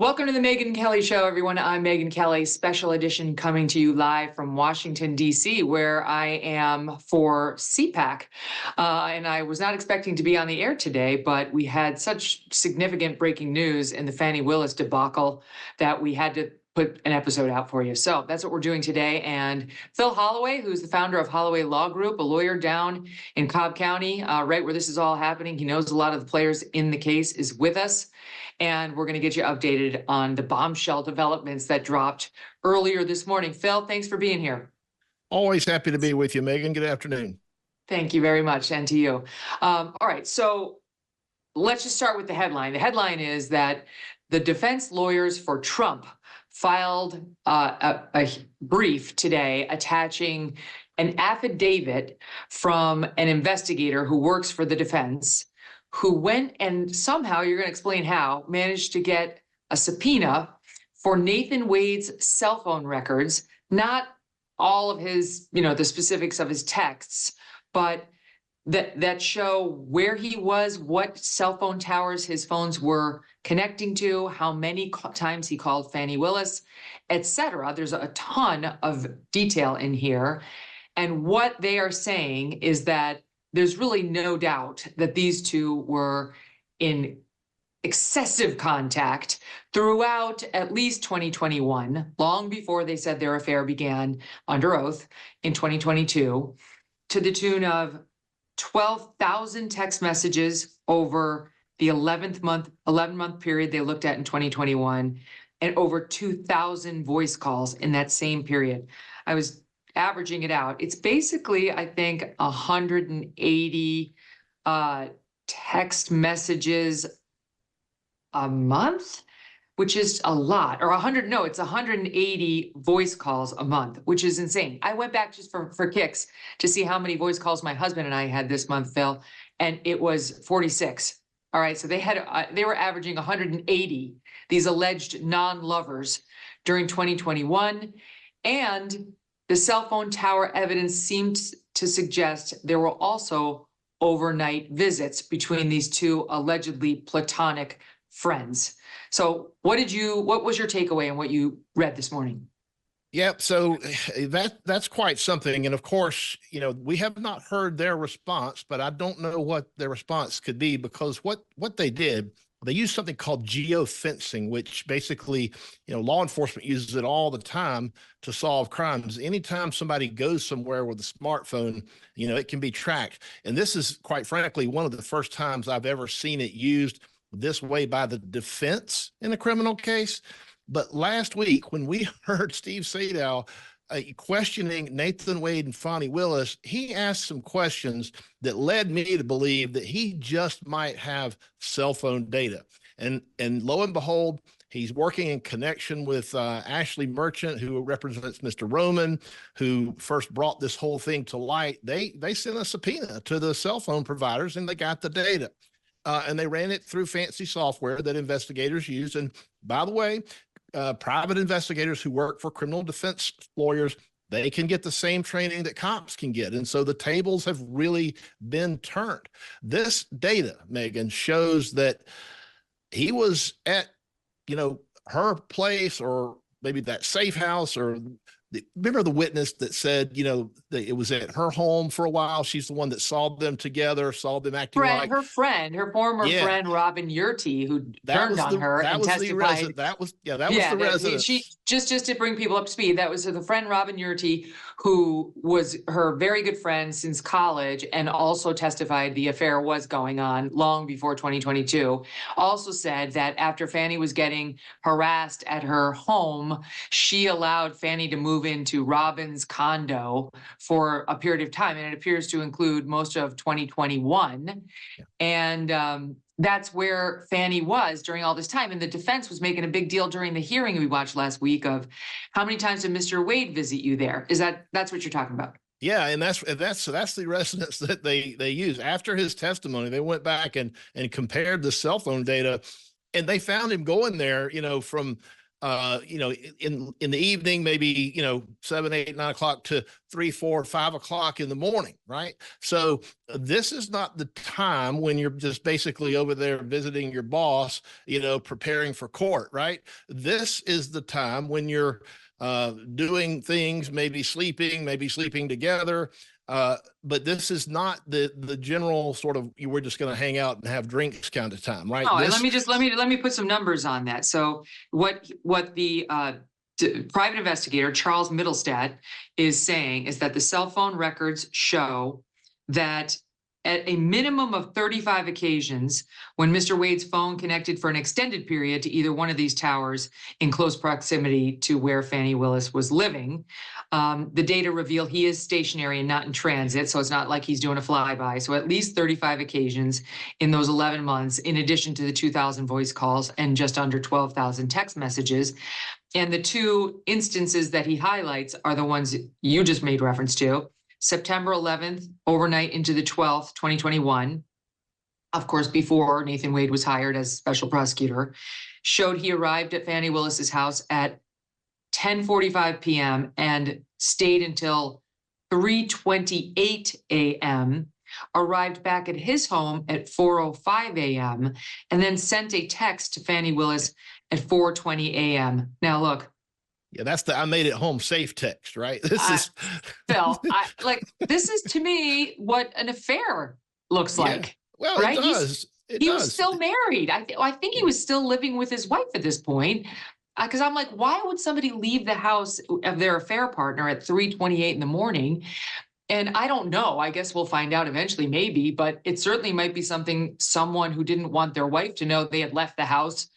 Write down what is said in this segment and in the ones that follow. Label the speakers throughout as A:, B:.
A: Welcome to the Megyn Kelly Show, everyone. I'm Megyn Kelly, special edition coming to you live from Washington, D.C., where I am for CPAC. And I was not expecting to be on the air today, but we had such significant breaking news in the Fani Willis debacle that we had to put an episode out for you. So that's what we're doing today. And Phil Holloway, who's the founder of Holloway Law Group, a lawyer down in Cobb County, right where this is all happening. He knows a lot of the players in the case, is with us. And we're going to get you updated on the bombshell developments that dropped earlier this morning. Phil, thanks for being here.
B: Always happy to be with you, Megyn. Good afternoon.
A: Thank you very much, and to you. All right, so let's just start with the headline. The headline is that the defense lawyers for Trump filed a brief today attaching an affidavit from an investigator who works for the defense, who went and somehow, you're going to explain how, managed to get a subpoena for Nathan Wade's cell phone records, not all of his, the specifics of his texts, but that show where he was, what cell phone towers his phones were connecting to, how many times he called Fani Willis, etc. There's a ton of detail in here. And what they are saying is that there's really no doubt that these two were in excessive contact throughout at least 2021, long before they said their affair began under oath in 2022, to the tune of 12,000 text messages over the 11-month period they looked at in 2021, and over 2,000 voice calls in that same period. I was averaging it out. It's basically, I think, 180 text messages a month, which is a lot, or it's 180 voice calls a month, which is insane. I went back just for kicks to see how many voice calls my husband and I had this month, Phil, and it was 46. All right, so they were averaging 180, these alleged non-lovers during 2021, and the cell phone tower evidence seemed to suggest there were also overnight visits between these two allegedly platonic friends. So what was your takeaway in what you read this morning?
B: Yep. So that's quite something. And of course, we have not heard their response, but I don't know what their response could be, because what they did, they used something called geofencing, which basically, law enforcement uses it all the time to solve crimes. Anytime somebody goes somewhere with a smartphone, it can be tracked. And this is, quite frankly, one of the first times I've ever seen it used this way by the defense in a criminal case. But last week, when we heard Steve Sadow questioning Nathan Wade and Fani Willis, he asked some questions that led me to believe that he just might have cell phone data. And lo and behold, he's working in connection with Ashley Merchant, who represents Mr. Roman, who first brought this whole thing to light. They sent a subpoena to the cell phone providers, and they got the data. And they ran it through fancy software that investigators use. And by the way, private investigators who work for criminal defense lawyers, they can get the same training that cops can get. And so the tables have really been turned. This data, Megyn, shows that he was at, her place, or maybe that safe house, or remember the witness that said, that it was at her home for a while. She's the one that saw them together, saw them acting like
A: her former friend, Robin Yurty, who turned on her and testified.
B: That was the resident.
A: She just to bring people up to speed. That was the friend Robin Yurty, who was her very good friend since college, and also testified the affair was going on long before 2022. Also said that after Fani was getting harassed at her home, she allowed Fani to move into Robin's condo for a period of time, and it appears to include most of 2021. Yeah. And that's where Fani was during all this time. And the defense was making a big deal during the hearing we watched last week of how many times did Mr. Wade visit you there? That's what you're talking about?
B: Yeah, and that's the residence that they use. After his testimony, they went back and compared the cell phone data, and they found him going there, from you know, in the evening, maybe, you know, 7, 8, 9 o'clock to 3, 4, 5 o'clock in the morning, right? So this is not the time when you're just basically over there visiting your boss, you know, preparing for court, right? This is the time when you're doing things, maybe sleeping together. But this is not the general sort of, we're just going to hang out and have drinks kind of time, right?
A: Oh, and
B: This,
A: let me put some numbers on that. So what the private investigator Charles Middlestad is saying is that the cell phone records show that at a minimum of 35 occasions, when Mr. Wade's phone connected for an extended period to either one of these towers in close proximity to where Fani Willis was living, the data reveal he is stationary and not in transit, so it's not like he's doing a flyby. So at least 35 occasions in those 11 months, in addition to the 2,000 voice calls and just under 12,000 text messages. And the two instances that he highlights are the ones you just made reference to. September 11th, overnight into the 12th, 2021, of course, before Nathan Wade was hired as special prosecutor, showed he arrived at Fani Willis's house at 10:45 p.m. and stayed until 3:28 a.m., arrived back at his home at 4:05 a.m., and then sent a text to Fani Willis at 4:20 a.m. Now, look.
B: yeah, that's the I made it home safe text, right? This is
A: Phil, this is to me what an affair looks like.
B: Well,
A: right?
B: it does.
A: He was still married. I think he was still living with his wife at this point. Because I'm like, why would somebody leave the house of their affair partner at 3:28 in the morning? And I don't know. I guess we'll find out eventually, maybe. But it certainly might be something someone who didn't want their wife to know they had left the house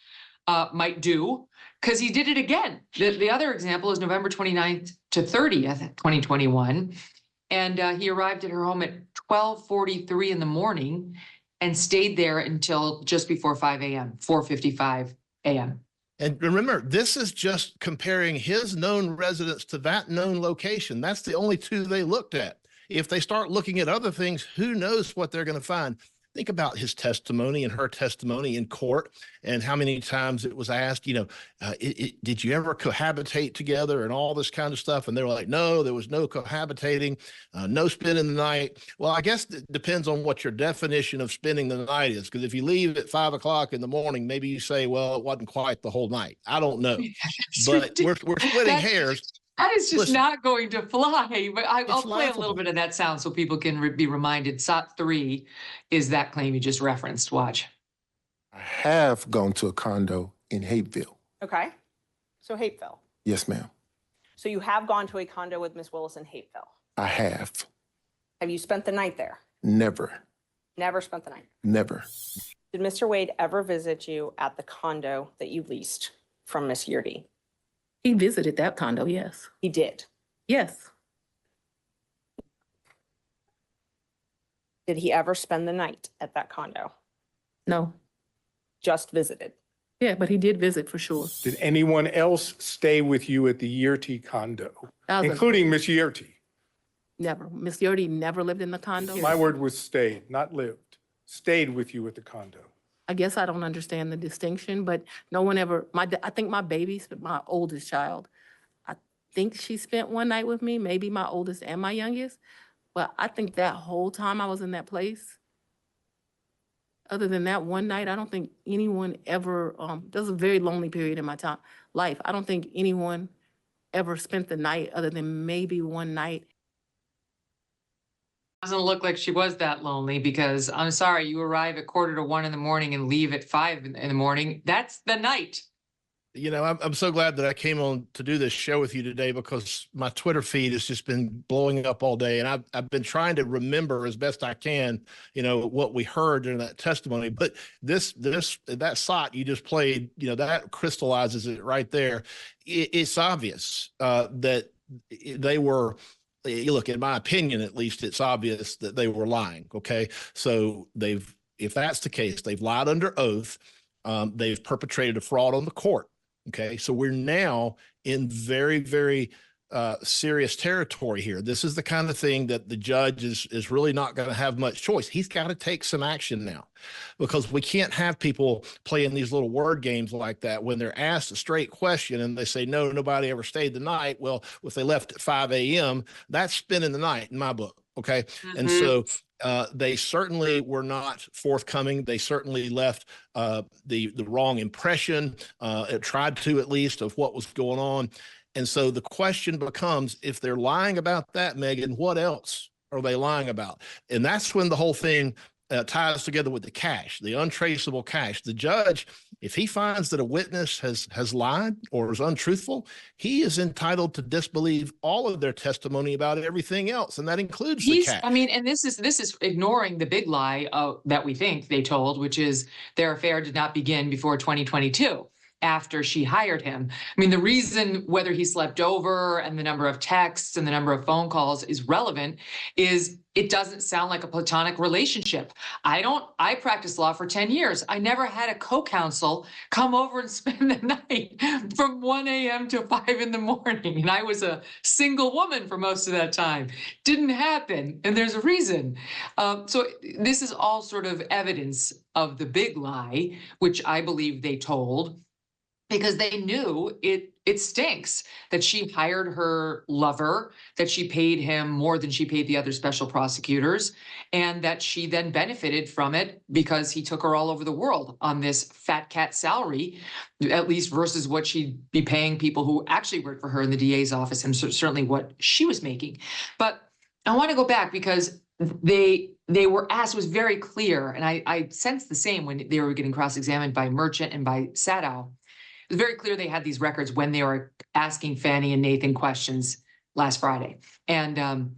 A: might do. Because he did it again. The other example is November 29th to 30th, 2021. And he arrived at her home at 12:43 in the morning and stayed there until just before 5 a.m., 4:55 a.m.
B: And remember, this is just comparing his known residence to that known location. That's the only two they looked at. If they start looking at other things, who knows what they're going to find? Think about his testimony and her testimony in court and how many times it was asked, you know, did you ever cohabitate together and all this kind of stuff? And they were like, no, there was no cohabitating, no spending the night. Well, I guess it depends on what your definition of spending the night is. Because if you leave at 5 o'clock in the morning, maybe you say, well, it wasn't quite the whole night. I don't know. But we're splitting hairs.
A: That is just not going to fly. But I'll play a little
B: laughable.
A: bit of that sound so people can be reminded. SOT 3 is that claim you just referenced. Watch.
C: I have gone to a condo in Hapeville.
D: Okay. So Hapeville.
C: Yes, ma'am.
D: So you have gone to a condo with Miss Willis in Hapeville.
C: I have.
D: Have you spent the night there?
C: Never.
D: Never spent the night.
C: Never.
D: Did Mr. Wade ever visit you at the condo that you leased from Miss Yurdi?
E: He visited that condo, yes.
D: He did.
E: Yes.
D: Did he ever spend the night at that condo?
E: No.
D: Just visited.
E: Yeah, but he did visit for sure.
F: Did anyone else stay with you at the Yurti condo, including Miss Yurti?
E: Never. Miss Yurdi never lived in the condo.
F: My word was stayed, not lived. Stayed with you at the condo.
E: I guess I don't understand the distinction, but no one ever, I think my baby, my oldest child, I think she spent one night with me, maybe my oldest and my youngest. But I think that whole time I was in that place, other than that one night, I don't think anyone ever, there was a very lonely period in my life. I don't think anyone ever spent the night other than maybe one night.
A: Doesn't look like she was that lonely because I'm sorry, you arrive at 1:45 in the morning and leave at 5 in the morning. That's the night.
B: You know, I'm so glad that I came on to do this show with you today because my Twitter feed has just been blowing up all day. And I've been trying to remember as best I can, you know, what we heard during that testimony. But that SOT you just played, you know, that crystallizes it right there. It's obvious that they were, look, in my opinion, at least, it's obvious that they were lying. Okay. So if that's the case, they've lied under oath. They've perpetrated a fraud on the court. Okay. So we're now in very, very serious territory here. This is the kind of thing that the judge is really not going to have much choice. He's got to take some action now, because we can't have people playing these little word games like that when they're asked a straight question and they say, no, nobody ever stayed the night. Well, if they left at 5 a.m., that's spending the night in my book. Okay. And so they certainly were not forthcoming. They certainly left the wrong impression, tried to at least, of what was going on. And so the question becomes, if they're lying about that, Megan, what else are they lying about? And that's when the whole thing ties together with the cash, the untraceable cash. The judge, if he finds that a witness has lied or is untruthful, he is entitled to disbelieve all of their testimony about everything else, and that includes the cash.
A: I mean, and this is ignoring the big lie that we think they told, which is their affair did not begin before 2022. After she hired him. I mean, the reason whether he slept over and the number of texts and the number of phone calls is relevant is it doesn't sound like a platonic relationship. I practiced law for 10 years. I never had a co-counsel come over and spend the night from 1 a.m. to 5 in the morning. And I was a single woman for most of that time. Didn't happen. And there's a reason. So this is all sort of evidence of the big lie, which I believe they told, because they knew it stinks that she hired her lover, that she paid him more than she paid the other special prosecutors, and that she then benefited from it because he took her all over the world on this fat cat salary, at least versus what she'd be paying people who actually worked for her in the DA's office, and certainly what she was making. But I want to go back because they were asked, it was very clear, and I sensed the same when they were getting cross-examined by Merchant and by Sadow. It was very clear they had these records when they were asking Fani and Nathan questions last Friday. And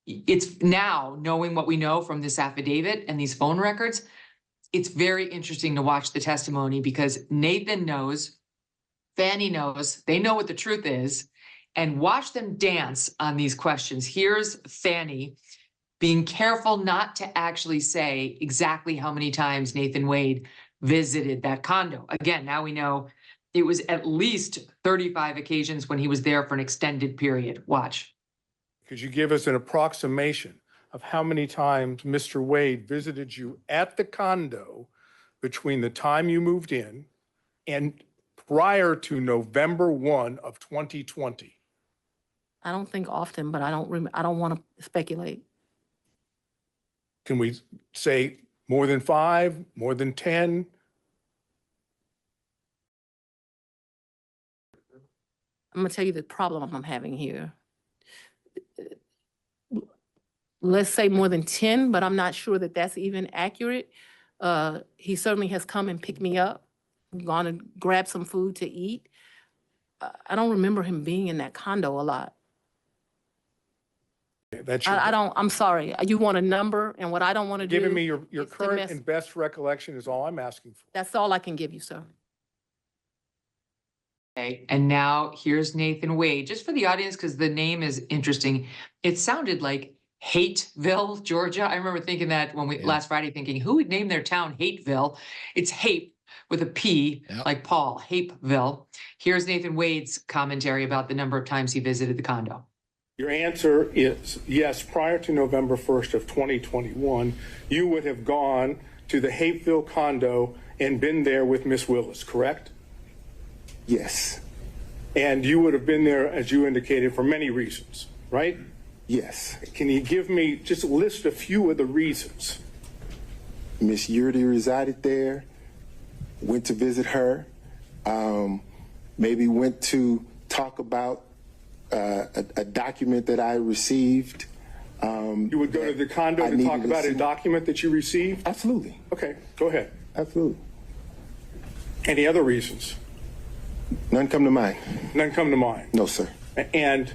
A: it's now, knowing what we know from this affidavit and these phone records, it's very interesting to watch the testimony, because Nathan knows, Fani knows, they know what the truth is, and watch them dance on these questions. Here's Fani being careful not to actually say exactly how many times Nathan Wade visited that condo. Again, now we know it was at least 35 occasions when he was there for an extended period. Watch.
F: Could you give us an approximation of how many times Mr. Wade visited you at the condo between the time you moved in and prior to November 1 of 2020?
E: I don't think often, but I don't want to speculate.
F: Can we say more than 5, more than 10?
E: I'm going to tell you the problem I'm having here. Let's say more than 10, but I'm not sure that that's even accurate. He certainly has come and picked me up, gone and grabbed some food to eat. I don't remember him being in that condo a lot.
F: That's
E: I'm sorry. You want a number, and what I don't want to do.
F: Giving me your current and best recollection is all I'm asking for.
E: That's all I can give you, sir.
A: Okay, and now here's Nathan Wade, just for the audience, because the name is interesting. It sounded like Hateville, Georgia. I remember thinking that when last Friday, thinking, who would name their town Hateville? It's Hape with a P, like Paul, Hapeville. Here's Nathan Wade's commentary about the number of times he visited the condo.
F: Your answer is yes. Prior to November 1st of 2021, you would have gone to the Hapeville condo and been there with Miss Willis, correct?
C: Yes.
F: And you would have been there, as you indicated, for many reasons, right?
C: Yes.
F: Can you give me, just list a few of the reasons?
C: Miss Yurdi resided there, went to visit her, maybe went to talk about a document that I received.
F: You would go to the condo to talk about a document that you received?
C: Absolutely.
F: Okay, go ahead.
C: Absolutely.
F: Any other reasons?
C: None come to mind.
F: None come to mind?
C: No, sir.
F: And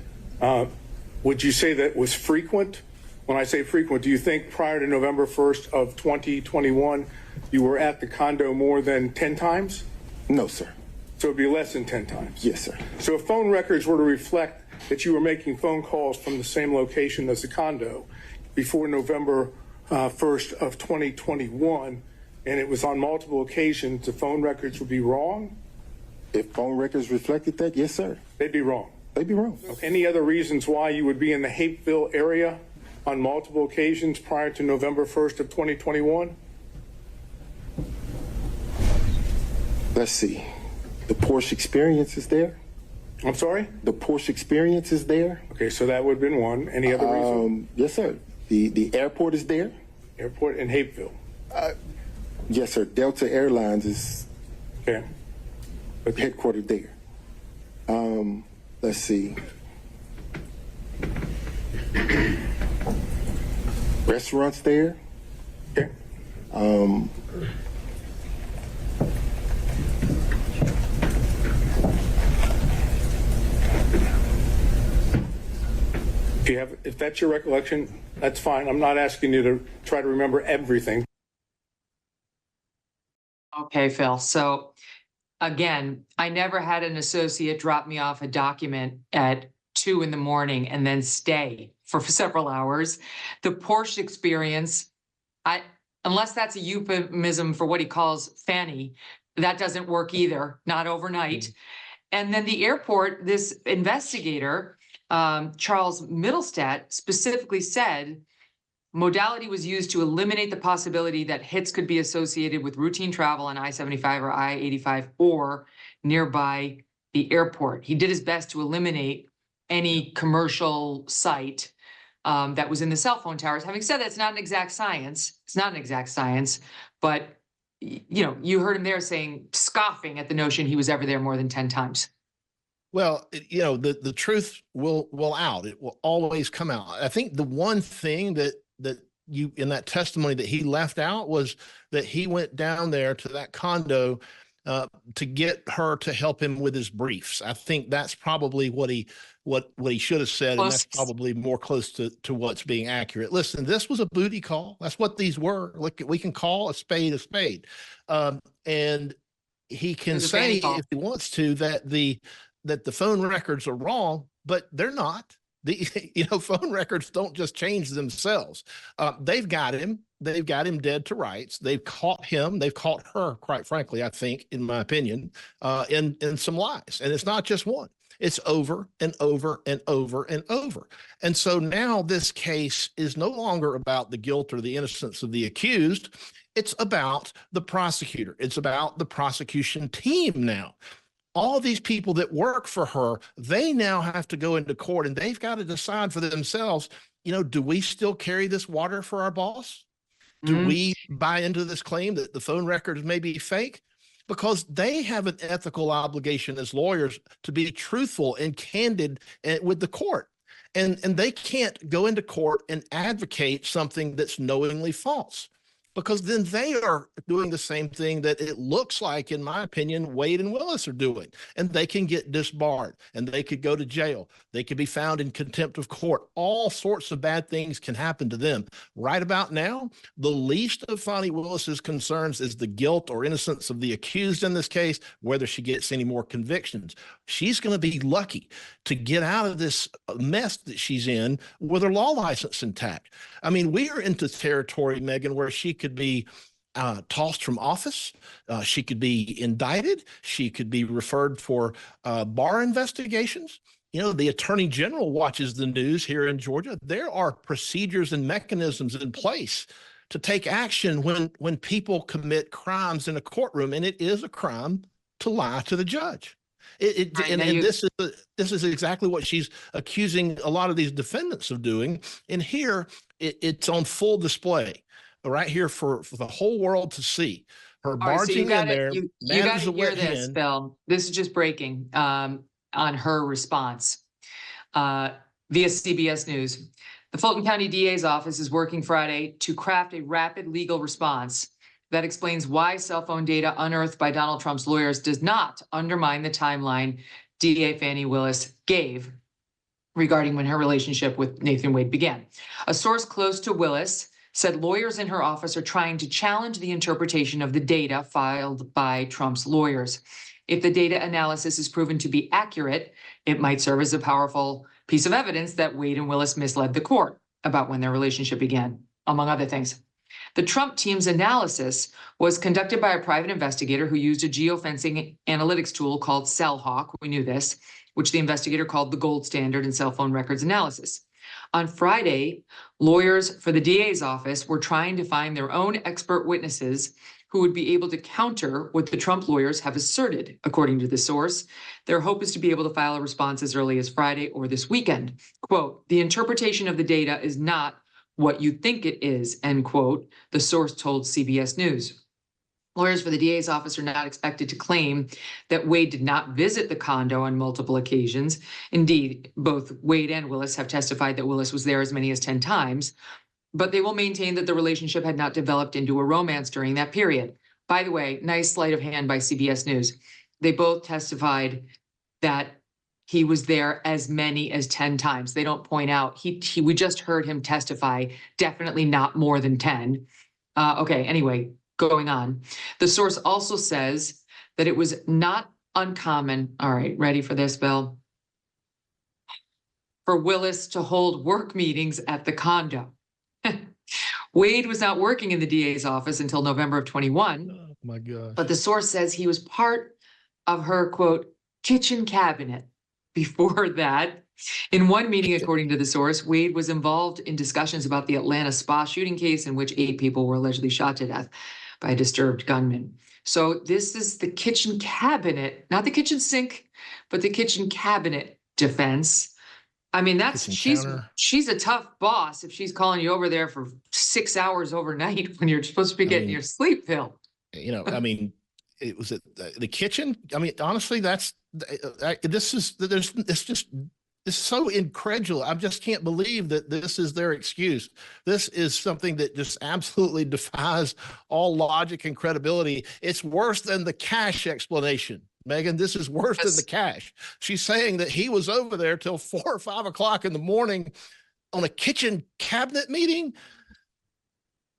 F: would you say that was frequent? When I say frequent, do you think prior to November 1st of 2021, you were at the condo more than 10 times?
C: No, sir.
F: So it'd be less than 10 times?
C: Yes, sir.
F: So if phone records were to reflect that you were making phone calls from the same location as the condo before November 1st of 2021, and it was on multiple occasions, the phone records would be wrong?
C: If phone records reflected that, yes, sir.
F: They'd be wrong.
C: They'd be wrong.
F: Any other reasons why you would be in the Hapeville area on multiple occasions prior to November 1st of 2021?
C: Let's see. The Porsche experience is there.
F: I'm sorry?
C: The Porsche experience is there.
F: Okay, so that would have been one. Any other reason?
C: Yes, sir. The airport is there.
F: Airport in Hapeville.
C: Yes, sir. Delta Airlines is
F: Okay.
C: headquartered there. Let's see. Restaurants there.
F: Okay. If that's your recollection, that's fine. I'm not asking you to try to remember everything.
A: Okay, Phil. So again, I never had an associate drop me off a document at 2 in the morning and then stay for several hours. The Porsche experience, unless that's a euphemism for what he calls Fani, that doesn't work either, not overnight. And then the airport, this investigator, Charles Middlestat, specifically said modality was used to eliminate the possibility that hits could be associated with routine travel on I-75 or I-85 or nearby the airport. He did his best to eliminate any commercial site that was in the cell phone towers. Having said that, it's not an exact science. It's not an exact science, but you heard him there saying, scoffing at the notion he was ever there more than 10 times.
B: Well, the truth will out. It will always come out. I think the one thing that you in that testimony that he left out was that he went down there to that condo to get her to help him with his briefs. I think that's probably what he should have said, and that's probably more close to what's being accurate. Listen, this was a booty call. That's what these were. Look, we can call a spade a spade, and he can say if he wants to that the phone records are wrong, but they're not. Phone records don't just change themselves. They've got him. They've got him dead to rights. They've caught him. They've caught her, quite frankly, I think, in my opinion, in some lies. And it's not just one. It's over and over and over and over. And so now this case is no longer about the guilt or the innocence of the accused. It's about the prosecutor. It's about the prosecution team now. All these people that work for her, they now have to go into court and they've got to decide for themselves, do we still carry this water for our boss? Do we buy into this claim that the phone records may be fake? Because they have an ethical obligation as lawyers to be truthful and candid with the court. And they can't go into court and advocate something that's knowingly false, because then they are doing the same thing that it looks like, in my opinion, Wade and Willis are doing, and they can get disbarred and they could go to jail. They could be found in contempt of court. All sorts of bad things can happen to them. Right about now, the least of Fani Willis's concerns is the guilt or innocence of the accused in this case, whether she gets any more convictions. She's going to be lucky to get out of this mess that she's in with her law license intact. I mean, we are into territory, Megan, where she could be tossed from office. She could be indicted. She could be referred for bar investigations. The attorney general watches the news here in Georgia. There are procedures and mechanisms in place to take action when people commit crimes in a courtroom, and it is a crime to lie to the judge. This is exactly what she's accusing a lot of these defendants of doing. And here it's on full display right here for the whole world to see. Her barging in there. You got to hear
A: this, Bill. This is just breaking on her response via CBS News. The Fulton County DA's office is working Friday to craft a rapid legal response that explains why cell phone data unearthed by Donald Trump's lawyers does not undermine the timeline DA Fani Willis gave regarding when her relationship with Nathan Wade began. A source close to Willis said lawyers in her office are trying to challenge the interpretation of the data filed by Trump's lawyers. If the data analysis is proven to be accurate, it might serve as a powerful piece of evidence that Wade and Willis misled the court about when their relationship began, among other things. The Trump team's analysis was conducted by a private investigator who used a geofencing analytics tool called Cellhawk. We knew this, which the investigator called the gold standard in cell phone records analysis. On Friday, lawyers for the DA's office were trying to find their own expert witnesses who would be able to counter what the Trump lawyers have asserted, according to the source. Their hope is to be able to file a response as early as Friday or this weekend. Quote, the interpretation of the data is not what you think it is, end quote, the source told CBS News. Lawyers for the DA's office are not expected to claim that Wade did not visit the condo on multiple occasions. Indeed, both Wade and Willis have testified that Willis was there as many as 10 times, but they will maintain that the relationship had not developed into a romance during that period. By the way, nice sleight of hand by CBS News. They both testified that he was there as many as 10 times. They don't point out, we just heard him testify, definitely not more than 10. Okay, anyway, going on. The source also says that it was not uncommon, all right, ready for this, Bill? For Willis to hold work meetings at the condo. Wade was not working in the DA's office until November of 21.
B: Oh my gosh.
A: But the source says he was part of her, quote, kitchen cabinet. Before that, in one meeting, according to the source, Wade was involved in discussions about the Atlanta spa shooting case in which 8 people were allegedly shot to death by a disturbed gunman. So this is the kitchen cabinet, not the kitchen sink, but the kitchen cabinet defense. I mean, she's a tough boss if she's calling you over there for 6 hours overnight when you're supposed to be getting your sleep pill.
B: You know, I mean, it was the kitchen. I mean, honestly, it's so incredulous. I just can't believe that this is their excuse. This is something that just absolutely defies all logic and credibility. It's worse than the cash explanation. Megan, this is worse than the cash. She's saying that he was over there till 4 or 5 o'clock in the morning on a kitchen cabinet meeting.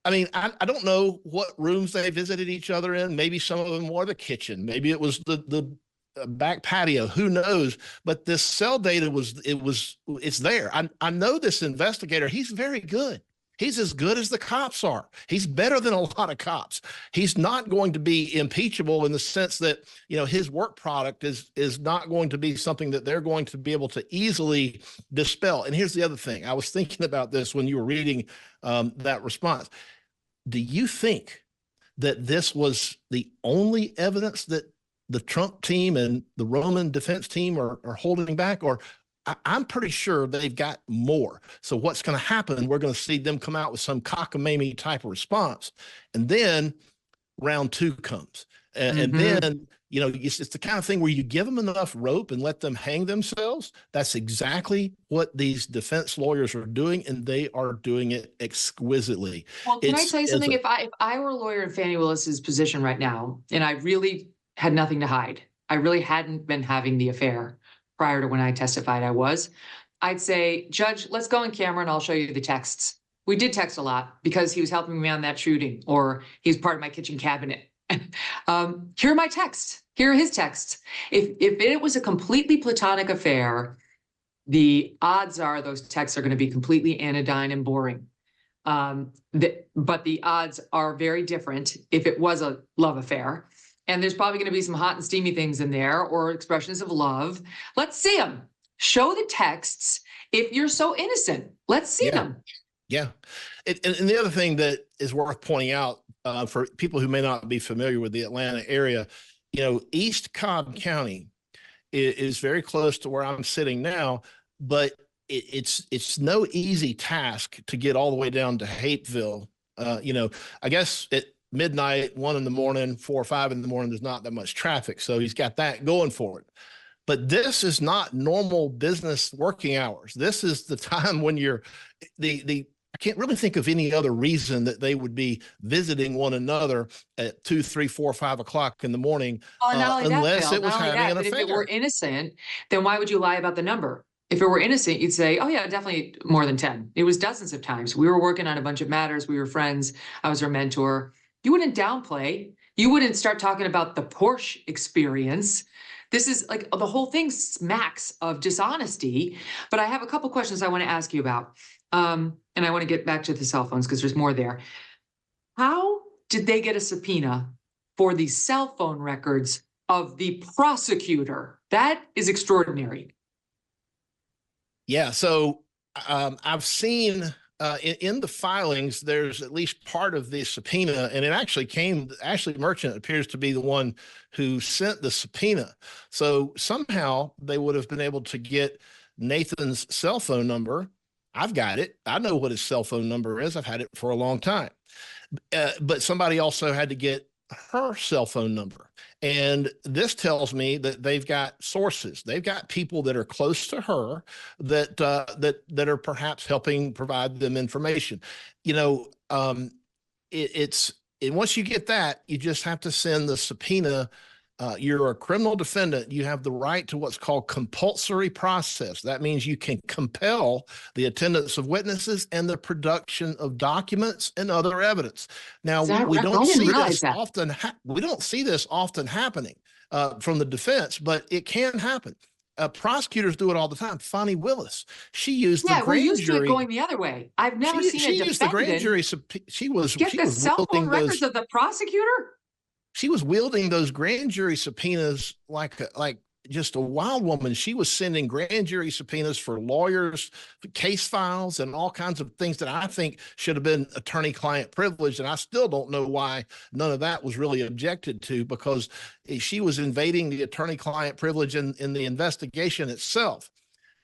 B: I mean, I don't know what rooms they visited each other in. Maybe some of them were the kitchen. Maybe it was the back patio. Who knows? But this cell data it's there. I know this investigator. He's very good. He's as good as the cops are. He's better than a lot of cops. He's not going to be impeachable in the sense that, you know, his work product is not going to be something that they're going to be able to easily dispel. And here's the other thing. I was thinking about this when you were reading that response. Do you think that this was the only evidence that the Trump team and the Roman defense team are holding back? Or I'm pretty sure they've got more. So what's going to happen, we're going to see them come out with some cockamamie type of response. And then round 2 comes. And then, you know, it's the kind of thing where you give them enough rope and let them hang themselves. That's exactly what these defense lawyers are doing, and they are doing it exquisitely.
A: Well, can I tell you something? If I were a lawyer in Fani Willis's position right now, and I really had nothing to hide, I really hadn't been having the affair prior to when I testified I'd say, Judge, let's go on camera and I'll show you the texts. We did text a lot because he was helping me on that shooting, or he's part of my kitchen cabinet. Here are my texts. Here are his texts. If it was a completely platonic affair, the odds are those texts are going to be completely anodyne and boring. But the odds are very different if it was a love affair. And there's probably going to be some hot and steamy things in there or expressions of love. Let's see them. Show the texts if you're so innocent. Let's see them.
B: Yeah. And the other thing that is worth pointing out for people who may not be familiar with the Atlanta area, you know, East Cobb County is very close to where I'm sitting now, but it's no easy task to get all the way down to Hapeville. You know, I guess at midnight, 1 in the morning, 4 or 5 in the morning, there's not that much traffic. So he's got that going for it. But this is not normal business working hours. This is the time when you're I can't really think of any other reason that they would be visiting one another at 2, 3, 4, 5 o'clock in the morning, unless it was having an affair.
A: If it were innocent, then why would you lie about the number? If it were innocent, you'd say, oh yeah, definitely more than 10. It was dozens of times. We were working on a bunch of matters. We were friends. I was her mentor. You wouldn't downplay. You wouldn't start talking about the Porsche experience. This is like the whole thing smacks of dishonesty. But I have a couple questions I want to ask you about. And I want to get back to the cell phones because there's more there. How did they get a subpoena for the cell phone records of the prosecutor? That is extraordinary.
B: Yeah, so I've seen in the filings, there's at least part of the subpoena, and it actually Ashley Merchant appears to be the one who sent the subpoena. So somehow they would have been able to get Nathan's cell phone number. I've got it. I know what his cell phone number is. I've had it for a long time. But somebody also had to get her cell phone number. And this tells me that they've got sources. They've got people that are close to her that that are perhaps helping provide them information. You know, once you get that, you just have to send the subpoena. You're a criminal defendant. You have the right to what's called compulsory process. That means you can compel the attendance of witnesses and the production of documents and other evidence. Now, we don't see this often. We don't see this often happening from the defense, but it can happen. Prosecutors do it all the time. Fani Willis, she used the grand
A: we're used
B: jury.
A: To it going the other way. I've never seen a defendant
B: used the grand jury. She was
A: get the cell phone records of the prosecutor.
B: She was wielding those grand jury subpoenas like just a wild woman. She was sending grand jury subpoenas for lawyers, case files, and all kinds of things that I think should have been attorney-client privilege. And I still don't know why none of that was really objected to, because she was invading the attorney-client privilege in the investigation itself.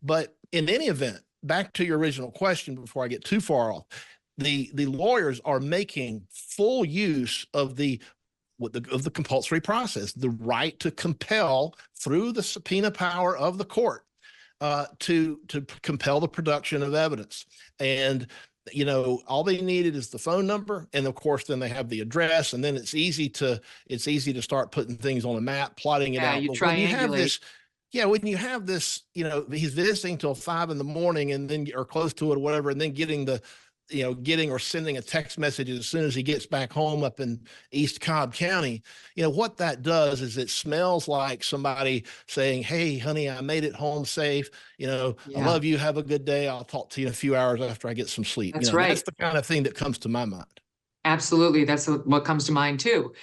B: But in any event, back to your original question before I get too far off, the lawyers are making full use of the compulsory process, the right to compel through the subpoena power of the court to compel the production of evidence. And, you know, all they needed is the phone number. And of course, then they have the address, and then it's easy to start putting things on a map, plotting it out.
A: You
B: but
A: triangulate.
B: when you have this, you know, he's visiting till 5 a.m. and then, or close to it or whatever, and then getting or sending a text message as soon as he gets back home up in East Cobb County, you know, what that does is it smells like somebody saying, "Hey, honey, I made it home safe. You know, I love you. Have a good day. I'll talk to you in a few hours after I get some sleep."
A: That's right.
B: That's the kind of thing that comes to my mind.
A: Absolutely. That's what comes to mind too.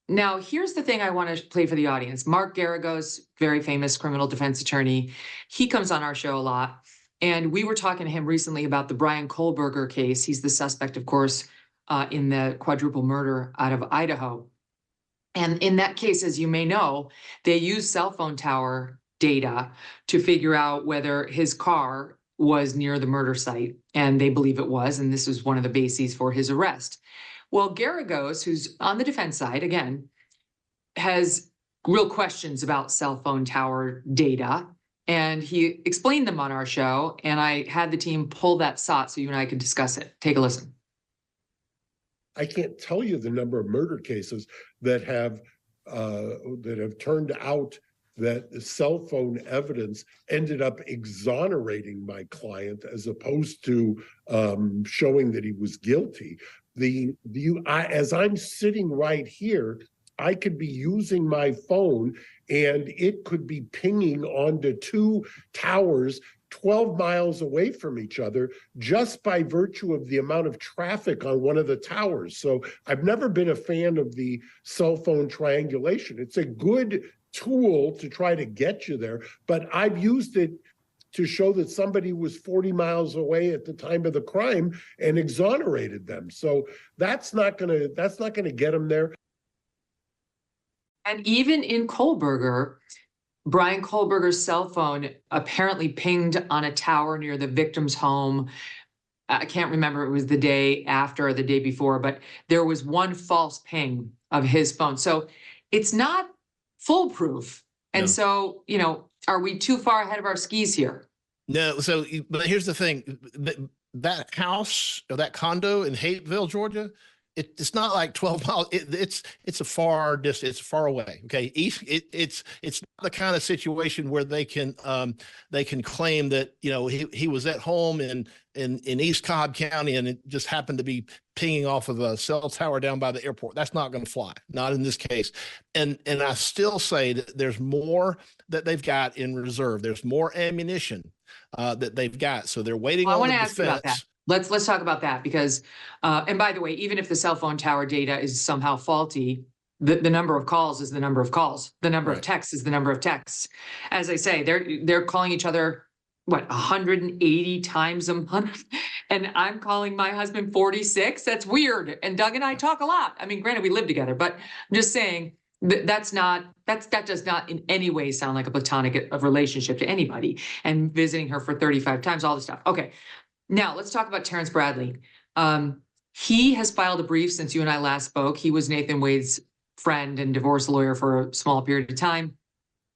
A: Now, here's the thing I want to play for the audience. Mark Garagos, very famous criminal defense attorney. He comes on our show a lot. And we were talking to him recently about the Brian Kohlberger case. He's the suspect, of course, in the quadruple murder out of Idaho. And in that case, as you may know, they used cell phone tower data to figure out whether his car was near the murder site. And they believe it was. And this was one of the bases for his arrest. Well, Garagos, who's on the defense side, again, has real questions about cell phone tower data. And he explained them on our show, and I had the team pull that SOT so you and I could discuss it. Take a listen.
G: I can't tell you the number of murder cases that have turned out that the cell phone evidence ended up exonerating my client as opposed to showing that he was guilty. As I'm sitting right here, I could be using my phone and it could be pinging onto two towers 12 miles away from each other just by virtue of the amount of traffic on one of the towers. So I've never been a fan of the cell phone triangulation. It's a good tool to try to get you there, but I've used it to show that somebody was 40 miles away at the time of the crime and exonerated them. So that's not gonna get them there.
A: And even in Kohlberger, Brian Kohlberger's cell phone apparently pinged on a tower near the victim's home. I can't remember if it was the day after or the day before, but there was one false ping of his phone. So it's not foolproof. And
B: No.
A: so, you know, are we too far ahead of our skis here?
B: No. So, but here's the thing: that house or that condo in Hateville, Georgia, it's not like 12 miles. It's a far distance. It's far away. Okay. It's not the kind of situation where they can claim that, you know, he was at home in East Cobb County and it just happened to be pinging off of a cell tower down by the airport. That's not going to fly. Not in this case. And I still say that there's more that they've got in reserve. There's more ammunition that they've got. So they're waiting on the defense.
A: let's talk about that because, and by the way, even if the cell phone tower data is somehow faulty, the number of calls is the number of calls. The number of texts is the number of texts. As I say, they're calling each other, what, 180 times a month? And I'm calling my husband 46? That's weird. And Doug and I talk a lot. I mean, granted, we live together, but I'm just saying that that does not in any way sound like a platonic relationship to anybody. And visiting her for 35 times, all this stuff. Okay, now let's talk about Terrence Bradley. He has filed a brief since you and I last spoke. He was Nathan Wade's friend and divorce lawyer for a small period of time.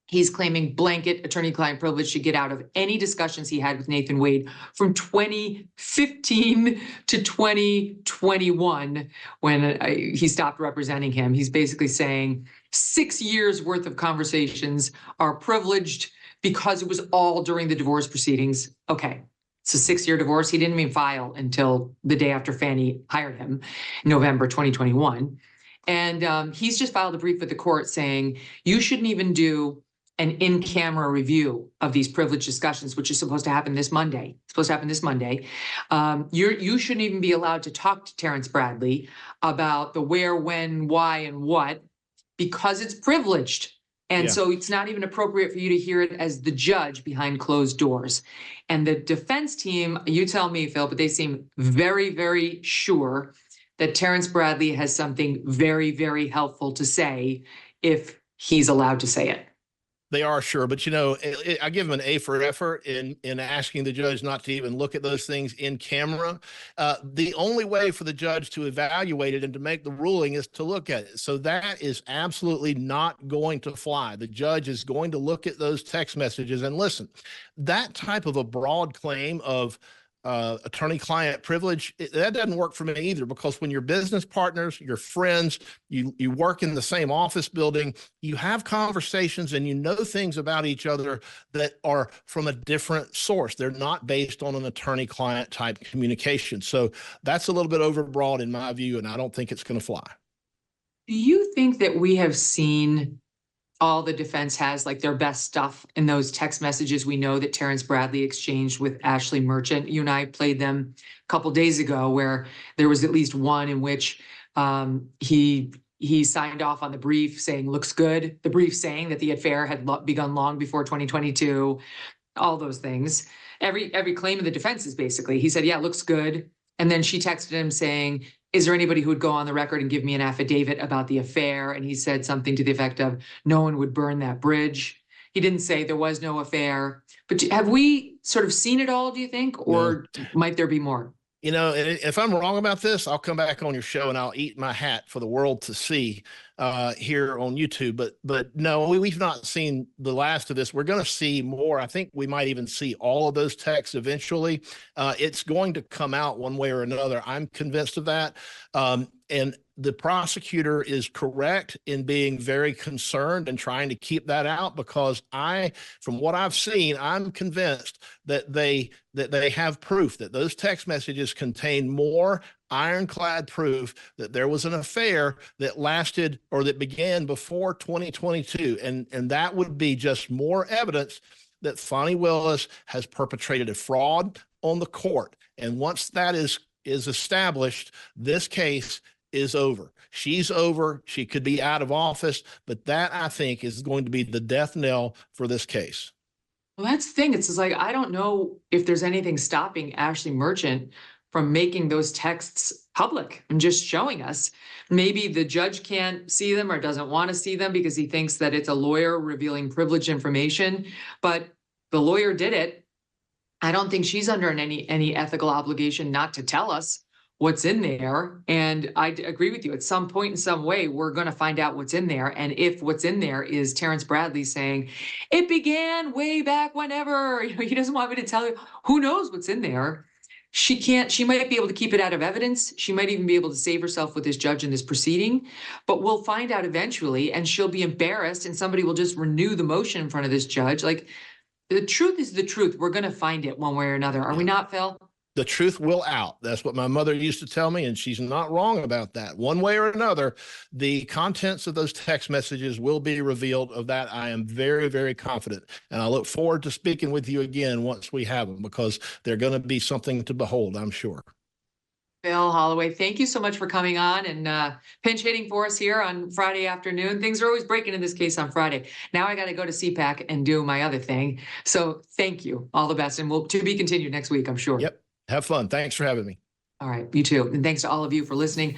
A: He's claiming blanket attorney-client privilege to get out of any discussions he had with Nathan Wade from 2015 to 2021 when he stopped representing him. He's basically saying 6 years worth of conversations are privileged because it was all during the divorce proceedings. Okay, it's a 6-year divorce. He didn't even file until the day after Fani hired him, November 2021. And he's just filed a brief with the court saying you shouldn't even do an in-camera review of these privileged discussions, which is supposed to happen this Monday. It's supposed to happen this Monday. You shouldn't even be allowed to talk to Terrence Bradley about the where, when, why, and what, because it's privileged. And so it's not even appropriate for you to hear it as the judge behind closed doors. And the defense team, you tell me, Phil, but they seem very, very sure that Terrence Bradley has something very, very helpful to say if he's allowed to say it.
B: They are sure, but I give them an A for effort in asking the judge not to even look at those things in camera. The only way for the judge to evaluate it and to make the ruling is to look at it. So that is absolutely not going to fly. The judge is going to look at those text messages and listen. That type of a broad claim of attorney-client privilege, that doesn't work for me either, because when you're business partners, you're friends, you work in the same office building, you have conversations and you know things about each other that are from a different source. They're not based on an attorney-client type communication. So that's a little bit overbroad in my view, and I don't think it's going to fly.
A: Do you think that we have seen all the defense has, like their best stuff in those text messages we know that Terrence Bradley exchanged with Ashley Merchant? You and I played them a couple days ago where there was at least one in which he signed off on the brief saying, looks good. The brief saying that the affair had begun long before 2022, all those things. Every claim of the defense is basically, he said, yeah, looks good. And then she texted him saying, is there anybody who would go on the record and give me an affidavit about the affair? And he said something to the effect of, no one would burn that bridge. He didn't say there was no affair. But have we sort of seen it all, do you think? Or might there be more?
B: If I'm wrong about this, I'll come back on your show and I'll eat my hat for the world to see here on YouTube. But no, we've not seen the last of this. We're going to see more. I think we might even see all of those texts eventually. It's going to come out one way or another. I'm convinced of that. And the prosecutor is correct in being very concerned and trying to keep that out, because from what I've seen, I'm convinced that they have proof that those text messages contain more ironclad proof that there was an affair that lasted or that began before 2022. And that would be just more evidence that Fani Willis has perpetrated a fraud on the court. And once that is established, this case is over. She's over. She could be out of office, but that, I think, is going to be the death knell for this case.
A: Well, that's the thing. It's just like, I don't know if there's anything stopping Ashley Merchant from making those texts public and just showing us. Maybe the judge can't see them or doesn't want to see them because he thinks that it's a lawyer revealing privileged information, but the lawyer did it. I don't think she's under any ethical obligation not to tell us what's in there. And I agree with you. At some point in some way, we're going to find out what's in there. And if what's in there is Terrence Bradley saying, it began way back whenever, he doesn't want me to tell you, who knows what's in there? She might be able to keep it out of evidence. She might even be able to save herself with this judge in this proceeding, but we'll find out eventually, and she'll be embarrassed and somebody will just renew the motion in front of this judge. Like, the truth is the truth. We're going to find it one way or another. Are we not, Phil?
B: The truth will out. That's what my mother used to tell me, and she's not wrong about that. One way or another, the contents of those text messages will be revealed. Of that, I am very, very confident. And I look forward to speaking with you again once we have them, because they're going to be something to behold, I'm sure.
A: Bill Holloway, thank you so much for coming on and pinch hitting for us here on Friday afternoon. Things are always breaking in this case on Friday. Now I got to go to CPAC and do my other thing. So thank you. All the best. And we'll to be continued next week, I'm sure.
B: Yep. Have fun. Thanks for having me.
A: All right. You too. And thanks to all of you for listening.